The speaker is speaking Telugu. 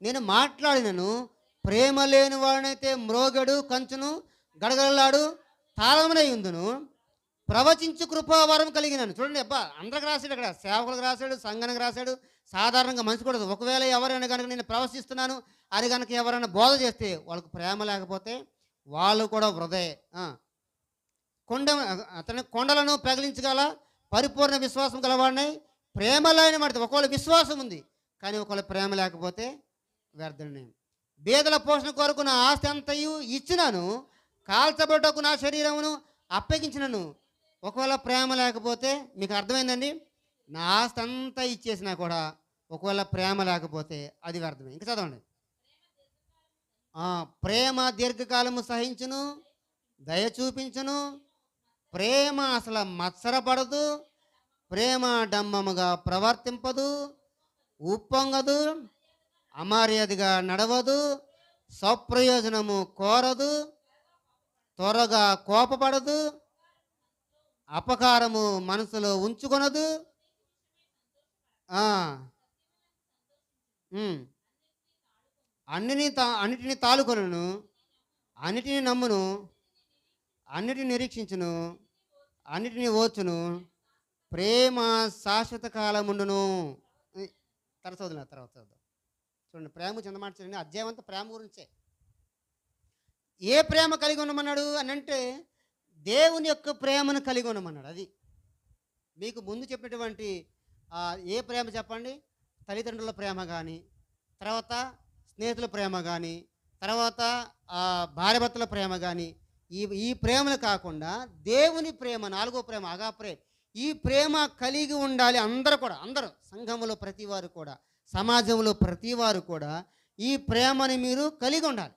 నేను మాట్లాడినను ప్రేమ లేని వాడినైతే మ్రోగడు కంచును గడగడలాడు తాళమునై ఉందును. ప్రవచించు కృపావరం కలిగినాను. చూడండి అబ్బా, అందరికి రాశాడు అక్కడ, సేవకులకు రాశాడు, సంఘానికి రాశాడు, సాధారణంగా మనిషి కూడా. ఒకవేళ ఎవరైనా కనుక నేను ప్రవశిస్తున్నాను అని కనుక ఎవరైనా బోధ చేస్తే వాళ్ళకు ప్రేమ లేకపోతే వాళ్ళు కూడా వృధే. అతని కొండలను ప్రగిలించగల పరిపూర్ణ విశ్వాసం గలవాడిని ప్రేమ లేని మాట. ఒకవేళ విశ్వాసం ఉంది కానీ ఒకవేళ ప్రేమ లేకపోతే వ్యర్థమే. బీదల పోషణ కొరకు నా ఆస్తి అంతయు ఇచ్చినాను, కాల్చబడటకు నా శరీరమును అప్పగించినను. ఒకవేళ ప్రేమ లేకపోతే, మీకు అర్థమైందండి, నా ఆస్తి అంతా ఇచ్చేసినా కూడా ఒకవేళ ప్రేమ లేకపోతే అది వ్యర్థమే. ఇంకా చదవండి. ప్రేమ దీర్ఘకాలము సహించును, దయ చూపించును, ప్రేమ అసలు మత్సరపడదు, ప్రేమ డంబముగా ప్రవర్తింపదు, ఉప్పొంగదు, అమర్యాదగా నడవదు, స్వప్రయోజనము కోరదు, త్వరగా కోపపడదు, అపకారము మనసులో ఉంచుకొనదు, అన్నిటిని తాలుకొనును, అన్నిటిని నమ్మును, అన్నిటిని నిరీక్షించును, అన్నిటిని ఓర్చును, ప్రేమ శాశ్వత కాలముండును. తర్వాత చదువు. చూడండి, ప్రేమ చెందమాట చూడండి, అధ్యాయం అంతా ప్రేమ గురించే. ఏ ప్రేమ కలిగి ఉండమన్నాడు అని అంటే దేవుని యొక్క ప్రేమను కలిగి ఉండమన్నాడు. అది మీకు ముందు చెప్పినటువంటి ఏ ప్రేమ చెప్పండి? తల్లిదండ్రుల ప్రేమ కానీ, తర్వాత స్నేహితుల ప్రేమ కానీ, తర్వాత భార్యాభర్తల ప్రేమ కానీ, ఈ ప్రేమలు కాకుండా దేవుని ప్రేమ, నాలుగో ప్రేమ అగాప్రే. ఈ ప్రేమ కలిగి ఉండాలి అందరూ కూడా. అందరూ సంఘంలో ప్రతివారు కూడా, సమాజంలో ప్రతివారు కూడా ఈ ప్రేమని మీరు కలిగి ఉండాలి.